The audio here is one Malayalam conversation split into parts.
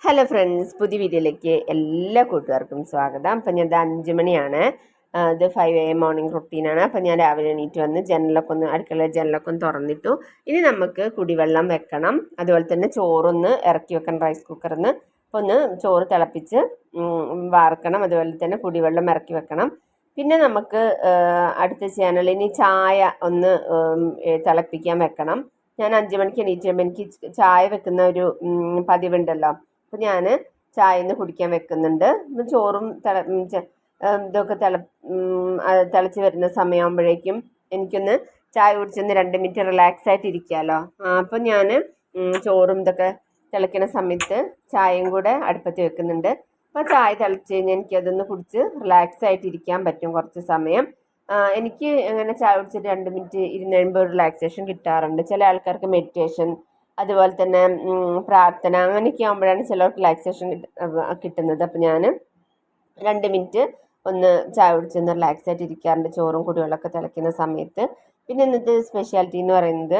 ഹലോ ഫ്രണ്ട്സ്, പുതിയ വീഡിയോയിലേക്ക് എല്ലാ കൂട്ടുകാർക്കും സ്വാഗതം. അപ്പം ഞാൻ 5 മണിയാണ്. ഇത് 5 AM മോർണിംഗ് റുട്ടീനാണ്. അപ്പം ഞാൻ രാവിലെ എണീറ്റ് വന്ന് അടുക്കള ജനലൊക്കെ ഒന്ന് തുറന്നിട്ടു. ഇനി നമുക്ക് കുടിവെള്ളം വെക്കണം. അതുപോലെ തന്നെ ചോറൊന്ന് ഇറക്കി വെക്കണം റൈസ് കുക്കറിൽ നിന്ന്. അപ്പോൾ ഒന്ന് ചോറ് തിളപ്പിച്ച് വാർക്കണം. അതുപോലെ തന്നെ കുടിവെള്ളം ഇറക്കി വെക്കണം. പിന്നെ നമുക്ക് അടുത്ത ചെയ്യാനുള്ള ഇനി ചായ ഒന്ന് തിളപ്പിക്കാൻ വെക്കണം. ഞാൻ 5 മണിക്ക് എണീറ്റ് വരുമ്പോൾ എനിക്ക് ചായ വെക്കുന്ന ഒരു പതിവുണ്ടല്ലോ. അപ്പം ഞാൻ ചായ ഒന്ന് കുടിക്കാൻ വെക്കുന്നുണ്ട്. ചോറും ഇതൊക്കെ തിളച്ച് വരുന്ന സമയമാകുമ്പോഴേക്കും എനിക്കൊന്ന് ചായ കുടിച്ചൊന്ന് 2 മിനിറ്റ് റിലാക്സ് ആയിട്ട് ഇരിക്കാമല്ലോ. അപ്പം ഞാൻ ചോറും ഇതൊക്കെ തിളയ്ക്കുന്ന സമയത്ത് ചായയും കൂടെ അടുപ്പത്ത് വെക്കുന്നുണ്ട്. അപ്പോൾ ചായ തിളച്ച് കഴിഞ്ഞാൽ എനിക്കതൊന്ന് കുടിച്ച് റിലാക്സ് ആയിട്ട് ഇരിക്കാൻ പറ്റും കുറച്ച് സമയം. എനിക്ക് അങ്ങനെ ചായ കുടിച്ചിട്ട് 2 മിനിറ്റ് ഇരുന്ന് കഴിയുമ്പോൾ റിലാക്സേഷൻ കിട്ടാറുണ്ട്. ചില ആൾക്കാർക്ക് മെഡിറ്റേഷൻ, അതുപോലെ തന്നെ പ്രാർത്ഥന, അങ്ങനെയൊക്കെ ആകുമ്പോഴാണ് ചിലർക്ക് റിലാക്സേഷൻ കിട്ടുന്നത്. അപ്പം ഞാൻ 2 മിനിറ്റ് ഒന്ന് ചായ കുടിച്ചൊന്ന് റിലാക്സ് ആയിട്ട് ഇരിക്കാറുണ്ട് ചോറും കുടിവെള്ളമൊക്കെ തിളയ്ക്കുന്ന സമയത്ത്. പിന്നെ ഇന്നത്തെ സ്പെഷ്യാലിറ്റി എന്ന് പറയുന്നത്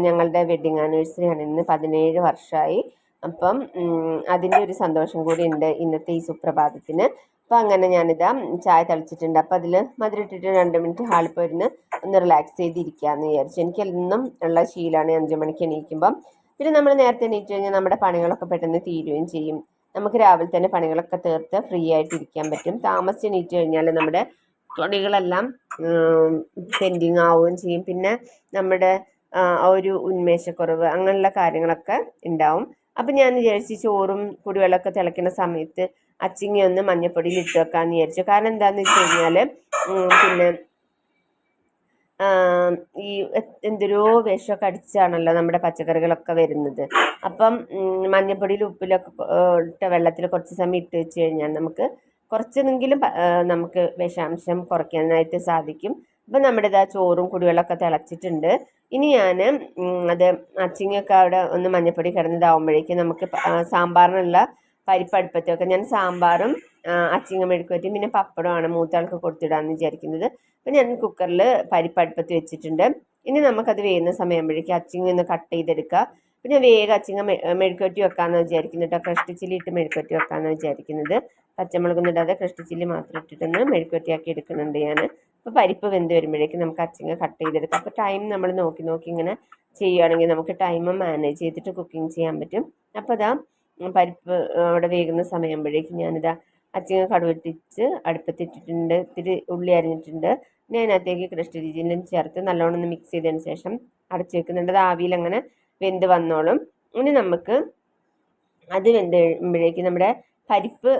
ഞങ്ങളുടെ വെഡ്ഡിങ് ആനിവേഴ്സറിയാണ്. ഇന്ന് 17 വർഷമായി. അപ്പം അതിൻ്റെ ഒരു സന്തോഷം കൂടി ഉണ്ട് ഇന്നത്തെ ഈ സുപ്രഭാതത്തിന്. അപ്പം അങ്ങനെ ഞാനിതാ ചായ തളിച്ചിട്ടുണ്ട്. അപ്പം അതിൽ മധുരം ഇട്ടിട്ട് 2 മിനിറ്റ് ഹാളിൽ പോയിരുന്ന് ഒന്ന് റിലാക്സ് ചെയ്തിരിക്കാമെന്ന് വിചാരിച്ചു. എനിക്ക് എന്നും ഉള്ള ശീലമാണ് 5 മണിക്ക് എണീക്കുമ്പം. പിന്നെ നമ്മൾ നേരത്തെ എണീറ്റ് കഴിഞ്ഞാൽ നമ്മുടെ പണികളൊക്കെ പെട്ടെന്ന് തീരുകയും ചെയ്യും. നമുക്ക് രാവിലെ തന്നെ പണികളൊക്കെ തീർത്ത് ഫ്രീ ആയിട്ട് ഇരിക്കാൻ പറ്റും. താമസിച്ച് എണീറ്റ് കഴിഞ്ഞാൽ നമ്മുടെ പണികളെല്ലാം പെൻഡിങ് ആവുകയും ചെയ്യും. പിന്നെ നമ്മുടെ ഒരു ഉന്മേഷക്കുറവ് അങ്ങനെയുള്ള കാര്യങ്ങളൊക്കെ ഉണ്ടാവും. അപ്പം ഞാൻ വിചാരിച്ചു ചോറും കുടിവെള്ളമൊക്കെ തിളയ്ക്കുന്ന സമയത്ത് അച്ചിങ്ങ ഒന്ന് മഞ്ഞപ്പൊടിയിൽ ഇട്ട് വെക്കാമെന്ന് വിചാരിച്ചു. കാരണം എന്താണെന്ന് വെച്ച് കഴിഞ്ഞാൽ പിന്നെ ഈ എന്തൊരു വിഷമൊക്കെ അടിച്ചാണല്ലോ നമ്മുടെ പച്ചക്കറികളൊക്കെ വരുന്നത്. അപ്പം മഞ്ഞപ്പൊടിയിൽ ഉപ്പിലൊക്കെ ഇട്ട വെള്ളത്തിൽ കുറച്ച് സമയം ഇട്ട് വെച്ച് കഴിഞ്ഞാൽ നമുക്ക് കുറച്ചെങ്കിലും നമുക്ക് വിഷാംശം കുറയ്ക്കാനായിട്ട് സാധിക്കും. അപ്പം നമ്മുടെ ചോറും കുടിവെള്ളമൊക്കെ തിളച്ചിട്ടുണ്ട്. ഇനി ഞാൻ അത് അച്ചിങ്ങയൊക്കെ അവിടെ ഒന്ന് മഞ്ഞപ്പൊടി കിടന്നതാവുമ്പോഴേക്കും നമുക്ക് സാമ്പാറിനുള്ള പരിപ്പ് അടുപ്പത്ത് വെക്കാം. ഞാൻ സാമ്പാറും അച്ചിങ്ങ മെഴുക്കുവരട്ടി പിന്നെ പപ്പടമാണ് മൂത്താൾക്ക് കൊടുത്തിടാമെന്ന് വിചാരിക്കുന്നത്. അപ്പം ഞാൻ കുക്കറിൽ പരിപ്പ് അടുപ്പത്ത് വെച്ചിട്ടുണ്ട്. ഇനി നമുക്കത് വേകുന്ന സമയമാകുമ്പോഴേക്കും അച്ചിങ്ങ ഒന്ന് കട്ട് ചെയ്തെടുക്കുക. പിന്നെ വേഗം അച്ചിങ്ങ മെഴുക്കുവരട്ടി വെക്കാമെന്ന് വിചാരിക്കുന്നു കേട്ടോ. ക്രഷ്ഡ് ചില്ലി ഇട്ട് മെഴുക്കുവരട്ടി വെക്കാമെന്ന് വിചാരിക്കുന്നത്. പച്ചമുളകൊന്നും ഇടാതെ ക്രഷ്ഡ് ചില്ലി മാത്രം ഇട്ടിട്ടൊന്ന് മെഴുക്കുവരട്ടിയാക്കി എടുക്കുന്നുണ്ട് ഞാൻ. അപ്പോൾ പരിപ്പ് വെന്ത് വരുമ്പോഴേക്കും നമുക്ക് അച്ചിങ്ങ കട്ട് ചെയ്തെടുക്കാം. അപ്പോൾ ടൈം നമ്മൾ നോക്കി ഇങ്ങനെ ചെയ്യുകയാണെങ്കിൽ നമുക്ക് ടൈം മാനേജ് ചെയ്തിട്ട് കുക്കിംഗ് ചെയ്യാൻ പറ്റും. അപ്പോൾ അതാ പരിപ്പ് അവിടെ വേകുന്ന സമയമാകുമ്പോഴേക്കും ഞാനിതാ അച്ചിങ്ങ കടുവെട്ടിച്ച് അടുപ്പത്തിട്ടിട്ടുണ്ട്. ഇത്തിരി ഉള്ളി അരിഞ്ഞിട്ടുണ്ട്. പിന്നെ അതിനകത്തേക്ക് ക്രഷ്ഡ് ചില്ലിയും ചേർത്ത് നല്ലോണം ഒന്ന് മിക്സ് ചെയ്തതിന് ശേഷം അടച്ചു വെക്കുന്നുണ്ട്. അത് ആവിയിൽ അങ്ങനെ വെന്ത് വന്നോളും. ഇനി നമുക്ക് അത് വെന്ത് കഴിയുമ്പോഴേക്കും നമ്മുടെ പരിപ്പ്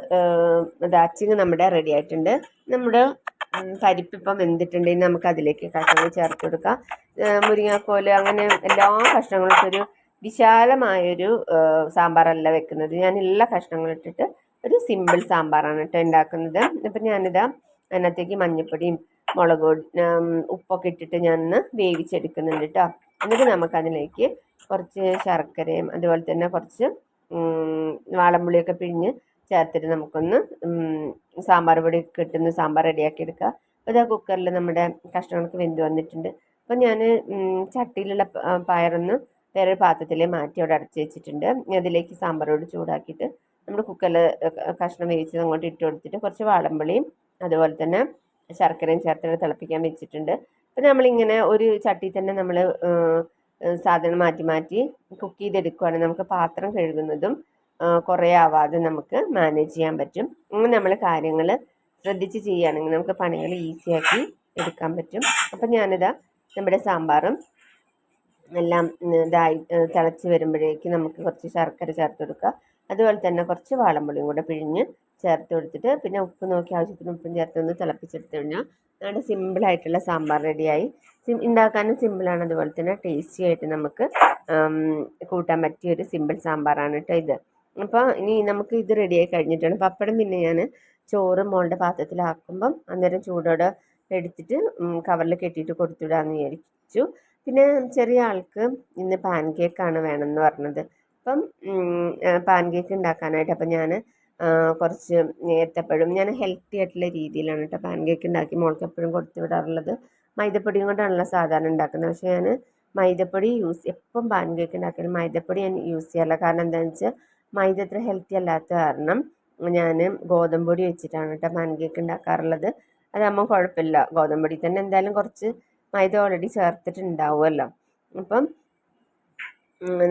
അച്ചിങ്ങ നമ്മുടെ റെഡി ആയിട്ടുണ്ട്. നമ്മുടെ പരിപ്പ് ഇപ്പം വെന്തിട്ടുണ്ടെങ്കിൽ നമുക്ക് അതിലേക്ക് കഷ്ണങ്ങൾ ചേർത്ത് കൊടുക്കാം. മുരിങ്ങാക്കോല് അങ്ങനെ എല്ലാ കഷ്ണങ്ങളും ഒരു വിശാലമായൊരു സാമ്പാറല്ല വെക്കുന്നത്. ഞാൻ എല്ലാ കഷ്ണങ്ങളും ഇട്ടിട്ട് ഒരു സിമ്പിൾ സാമ്പാറാണ് കേട്ടോ ഉണ്ടാക്കുന്നത്. അപ്പം ഞാനിതാ അതിനകത്തേക്ക് മഞ്ഞൾപ്പൊടിയും മുളക് ഉപ്പൊക്കെ ഇട്ടിട്ട് ഞാനൊന്ന് വേവിച്ചെടുക്കുന്നുണ്ട് കേട്ടോ. എന്നിട്ട് നമുക്കതിലേക്ക് കുറച്ച് ശർക്കരയും അതുപോലെ തന്നെ കുറച്ച് വാളംപുളിയൊക്കെ പിഴിഞ്ഞ് ചേർത്തിട്ട് നമുക്കൊന്ന് സാമ്പാർ പൊടി കിട്ടുന്ന സാമ്പാർ റെഡിയാക്കി എടുക്കുക. അപ്പോൾ ഇതാ കുക്കറിൽ നമ്മുടെ കഷ്ണങ്ങൾക്ക് വെന്ത് വന്നിട്ടുണ്ട്. അപ്പം ഞാൻ ചട്ടിയിലുള്ള പയറൊന്ന് വേറൊരു പാത്രത്തിൽ മാറ്റി അവിടെ അടച്ച് വെച്ചിട്ടുണ്ട്. അതിലേക്ക് സാമ്പാർ പൊടി ചൂടാക്കിയിട്ട് നമ്മൾ കുക്കറിൽ കഷ്ണം വേവിച്ചത് അങ്ങോട്ട് ഇട്ട് കൊടുത്തിട്ട് കുറച്ച് വാളംപുളിയും അതുപോലെ തന്നെ ശർക്കരയും ചേർത്തിട്ട് തിളപ്പിക്കാൻ വെച്ചിട്ടുണ്ട്. അപ്പം നമ്മളിങ്ങനെ ഒരു ചട്ടി തന്നെ നമ്മൾ സാധനം മാറ്റി കുക്ക് ചെയ്തെടുക്കുകയാണെങ്കിൽ നമുക്ക് പാത്രം കഴുകുന്നതും കുറേ ആവാതെ നമുക്ക് മാനേജ് ചെയ്യാൻ പറ്റും. അങ്ങനെ നമ്മൾ കാര്യങ്ങൾ ശ്രദ്ധിച്ച് ചെയ്യുകയാണെങ്കിൽ നമുക്ക് പണികൾ ഈസിയാക്കി എടുക്കാൻ പറ്റും. അപ്പം ഞാനിതാ നമ്മുടെ സാമ്പാറും എല്ലാം ഇതായി തിളച്ച് വരുമ്പോഴേക്ക് നമുക്ക് കുറച്ച് ശർക്കര ചേർത്ത് കൊടുക്കുക. അതുപോലെ തന്നെ കുറച്ച് വാളംപുളിയും കൂടെ പിഴിഞ്ഞ് ചേർത്ത് കൊടുത്തിട്ട് പിന്നെ ഉപ്പ് നോക്കി ആവശ്യത്തിന് ഉപ്പും ചേർത്തൊന്ന് തിളപ്പിച്ചെടുത്ത് കഴിഞ്ഞാൽ നമ്മുടെ സിമ്പിളായിട്ടുള്ള സാമ്പാർ റെഡിയായി. ഉണ്ടാക്കാനും സിമ്പിളാണ്, അതുപോലെ തന്നെ ടേസ്റ്റി ആയിട്ട് നമുക്ക് കൂട്ടാൻ പറ്റിയ ഒരു സിമ്പിൾ സാമ്പാറാണ് കേട്ടോ ഇത്. അപ്പോൾ ഇനി നമുക്ക് ഇത് റെഡിയായി കഴിഞ്ഞിട്ടാണ് പപ്പടം. പിന്നെ ഞാൻ ചോറ് മോളുടെ പാത്രത്തിലാക്കുമ്പം അന്നേരം ചൂടോടെ എടുത്തിട്ട് കവറിൽ കെട്ടിയിട്ട് കൊടുത്തിടാമെന്ന് വിചാരിച്ചു. പിന്നെ ചെറിയ ആൾക്ക് ഇന്ന് പാൻ കേക്കാണ് വേണമെന്ന് പറഞ്ഞത്. അപ്പം പാൻ കേക്ക് ഉണ്ടാക്കാനായിട്ട് അപ്പം ഞാൻ കുറച്ച് ഏത്തപ്പഴം, ഞാൻ ഹെൽത്തി ആയിട്ടുള്ള രീതിയിലാണ് കേട്ടോ പാൻ കേക്ക് ഉണ്ടാക്കി മോൾക്ക് എപ്പോഴും കൊടുത്തു വിടാറുള്ളത്. മൈദപ്പൊടിയും കൊണ്ടാണല്ലോ സാധാരണ ഉണ്ടാക്കുന്നത്. പക്ഷേ ഞാൻ മൈദപ്പൊടി എപ്പം പാൻ കേക്ക് ഉണ്ടാക്കിയാലും മൈദപ്പൊടി ഞാൻ യൂസ് ചെയ്യാറില്ല. കാരണം എന്താണെന്ന് വെച്ചാൽ മൈദ അത്ര ഹെൽത്തി അല്ലാത്ത കാരണം ഞാൻ ഗോതമ്പ് പൊടി വെച്ചിട്ടാണ് കേട്ടോ പാൻ കേക്ക് ഉണ്ടാക്കാറുള്ളത്. അതാകുമ്പോൾ കുഴപ്പമില്ല, ഗോതമ്പ് പൊടി തന്നെ എന്തായാലും കുറച്ച് മൈദ ഓൾറെഡി ചേർത്തിട്ടുണ്ടാവുമല്ലോ. അപ്പം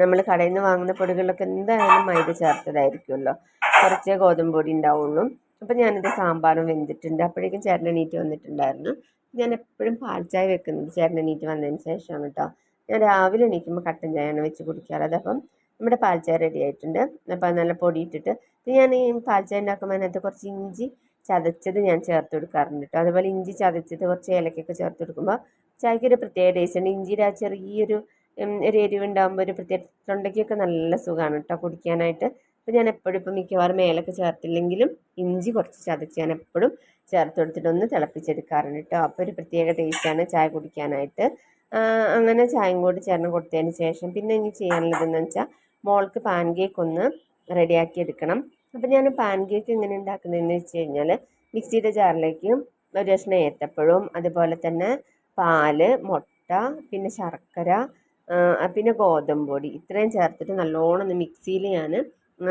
നമ്മൾ കടയിൽ നിന്ന് വാങ്ങുന്ന പൊടികളിലൊക്കെ എന്തായാലും മൈദ ചേർത്തതായിരിക്കുമല്ലോ, കുറച്ചേ ഗോതമ്പ് പൊടി ഉണ്ടാവുള്ളൂ. അപ്പം ഞാനിത് സാമ്പാറും വെന്തിട്ടുണ്ട്. അപ്പോഴേക്കും ചേട്ടൻ എണീറ്റ് വന്നിട്ടുണ്ടായിരുന്നു. ഞാൻ എപ്പോഴും പാൽ ചായ വെക്കുന്നത് ചേട്ടൻ എണീറ്റ് വന്നതിന് ശേഷമാണ് കേട്ടോ. ഞാൻ രാവിലെ എണീക്കുമ്പോൾ കട്ടൻ ചായയാണ് വെച്ച് കുടിക്കാറ്. അതപ്പം നമ്മുടെ പാൽ ചായ റെഡി ആയിട്ടുണ്ട്. അപ്പം നല്ല പൊടി ഇട്ടിട്ട് ഞാൻ ഈ പാൽ ചായ ഉണ്ടാക്കുമ്പോൾ അതിനകത്ത് കുറച്ച് ഇഞ്ചി ചതച്ചത് ഞാൻ ചേർത്ത് കൊടുക്കാറുണ്ട് കേട്ടോ. അതുപോലെ ഇഞ്ചി ചതച്ചത് കുറച്ച് ഏലക്കൊക്കെ ചേർത്ത് കൊടുക്കുമ്പോൾ ചായക്കൊരു പ്രത്യേക ടേസ്റ്റ് ഉണ്ട്. ഇഞ്ചിയുടെ ആ ചെറിയൊരു ഒരു എരിവുണ്ടാകുമ്പോൾ ഒരു പ്രത്യേക തൊണ്ടയ്ക്കൊക്കെ നല്ല സുഖമാണ് കേട്ടോ കുടിക്കാനായിട്ട്. അപ്പോൾ ഞാൻ എപ്പോഴും ഇപ്പം മിക്കവാറും ഏലക്ക ചേർത്തില്ലെങ്കിലും ഇഞ്ചി കുറച്ച് ചതച്ച് ഞാൻ എപ്പോഴും ചേർത്ത് കൊടുത്തിട്ടൊന്ന് തിളപ്പിച്ചെടുക്കാറുണ്ട് കേട്ടോ. അപ്പോൾ ഒരു പ്രത്യേക ടേസ്റ്റാണ് ചായ കുടിക്കാനായിട്ട്. അങ്ങനെ ചായയും കൂടി ചേർന്ന് കൊടുത്തതിന് ശേഷം പിന്നെ ഇനി ചെയ്യാനുള്ളതെന്ന് വെച്ചാൽ മോൾക്ക് പാൻ കേക്ക് ഒന്ന് റെഡിയാക്കി എടുക്കണം. അപ്പോൾ ഞാൻ പാൻ കേക്ക് എങ്ങനെ ഉണ്ടാക്കുന്നതെന്ന് വെച്ച് കഴിഞ്ഞാൽ മിക്സിയുടെ ജാറിലേക്ക് ഒരു കഷ്ണം ഏത്തപ്പഴവും അതുപോലെ തന്നെ പാല്, മുട്ട, പിന്നെ ശർക്കര, പിന്നെ ഗോതമ്പ് പൊടി ഇത്രയും ചേർത്തിട്ട് നല്ലോണം ഒന്ന് മിക്സിയിൽ ഞാൻ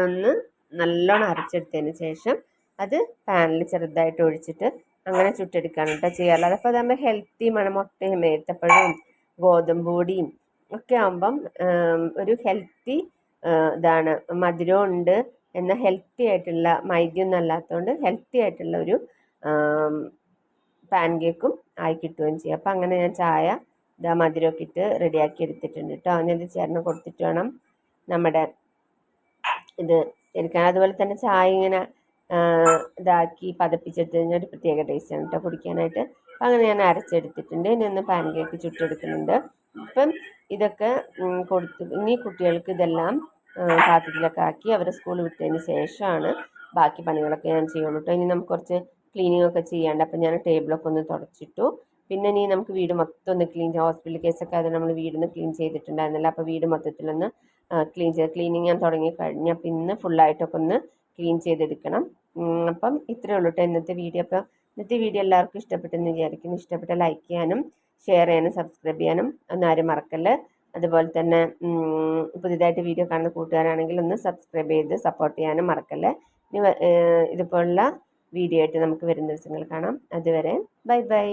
ഒന്ന് നല്ലോണം അരച്ചെടുത്തതിന് ശേഷം അത് പാനിൽ ചെറുതായിട്ട് ഒഴിച്ചിട്ട് അങ്ങനെ ചുട്ടെടുക്കുകയാണ് കേട്ടോ ചെയ്യാറുള്ളത്. അതപ്പോൾ അതാകുമ്പോൾ ഹെൽത്തിയുമാണ്. മുട്ടയും ഏത്തപ്പഴവും ഗോതമ്പ് പൊടിയും ഒക്കെ ആകുമ്പം ഒരു ഹെൽത്തി ഇതാണ്. മധുരവും ഉണ്ട്, എന്നാൽ ഹെൽത്തി ആയിട്ടുള്ള മൈദയൊന്നും അല്ലാത്തതുകൊണ്ട് ഹെൽത്തി ആയിട്ടുള്ള ഒരു പാൻ കേക്കും ആയി കിട്ടുകയും ചെയ്യും. അപ്പം അങ്ങനെ ഞാൻ ചായ ഇതാ മധുരമൊക്കെ ഇട്ട് റെഡിയാക്കി എടുത്തിട്ടുണ്ട് കേട്ടോ. ഞാനിത് ചേർന്ന് കൊടുത്തിട്ട് വേണം നമ്മുടെ ഇത് എടുക്കാൻ. അതുപോലെ തന്നെ ചായ ഇങ്ങനെ ഇതാക്കി പതപ്പിച്ചെടുത്ത് കഴിഞ്ഞാൽ ഒരു പ്രത്യേക ടേസ്റ്റാണ് കേട്ടോ കുടിക്കാനായിട്ട്. അപ്പം അങ്ങനെ ഞാൻ അരച്ചെടുത്തിട്ടുണ്ട്. ഇനി ഒന്ന് പാൻ കേക്ക് ചുട്ടെടുക്കുന്നുണ്ട്. അപ്പം ഇതൊക്കെ കൊടുത്ത് ഇനി കുട്ടികൾക്ക് ഇതെല്ലാം പാത്രത്തിലൊക്കെ ആക്കി അവരെ സ്കൂളിൽ വിട്ടതിന് ശേഷമാണ് ബാക്കി പണികളൊക്കെ ഞാൻ ചെയ്യുള്ളൂ കേട്ടോ. ഇനി നമുക്ക് കുറച്ച് ക്ലീനിങ് ഒക്കെ ചെയ്യാണ്ട്. അപ്പം ഞാൻ ടേബിളൊക്കെ ഒന്ന് തുടച്ചിട്ടു. പിന്നെ ഇനി നമുക്ക് വീട് മൊത്തം ഒന്ന് ക്ലീൻ ചെയ്യാം. ഹോസ്പിറ്റൽ കേസൊക്കെ അത് നമ്മൾ വീടിന്ന് ക്ലീൻ ചെയ്തിട്ടുണ്ടായിരുന്നില്ല. അപ്പോൾ വീട് മൊത്തത്തിലൊന്ന് ക്ലീനിങ് ഞാൻ തുടങ്ങി കഴിഞ്ഞാൽ പിന്നെ ഫുള്ളായിട്ടൊക്കെ ഒന്ന് ക്ലീൻ ചെയ്തെടുക്കണം. അപ്പം ഇത്രയേ ഉള്ളൂ കേട്ടോ ഇന്നത്തെ വീഡിയോ. അപ്പോൾ ഇന്നത്തെ വീഡിയോ എല്ലാവർക്കും ഇഷ്ടപ്പെട്ടെന്ന് വിചാരിക്കുന്നു. ഇഷ്ടപ്പെട്ട ലൈക്ക് ചെയ്യാനും ഷെയർ ചെയ്യാനും സബ്സ്ക്രൈബ് ചെയ്യാനും ഒന്നും ആരും മറക്കല്ലേ. അതുപോലെ തന്നെ പുതിയതായിട്ട് വീഡിയോ കാണുന്ന കൂട്ടുകാരാണെങ്കിൽ ഒന്ന് സബ്സ്ക്രൈബ് ചെയ്ത് സപ്പോർട്ട് ചെയ്യാനും മറക്കല്ലേ. ഇതുപോലുള്ള വീഡിയോ ആയിട്ട് നമുക്ക് വരുന്ന ദിവസങ്ങൾ കാണാം. അതുവരെ ബൈ ബൈ.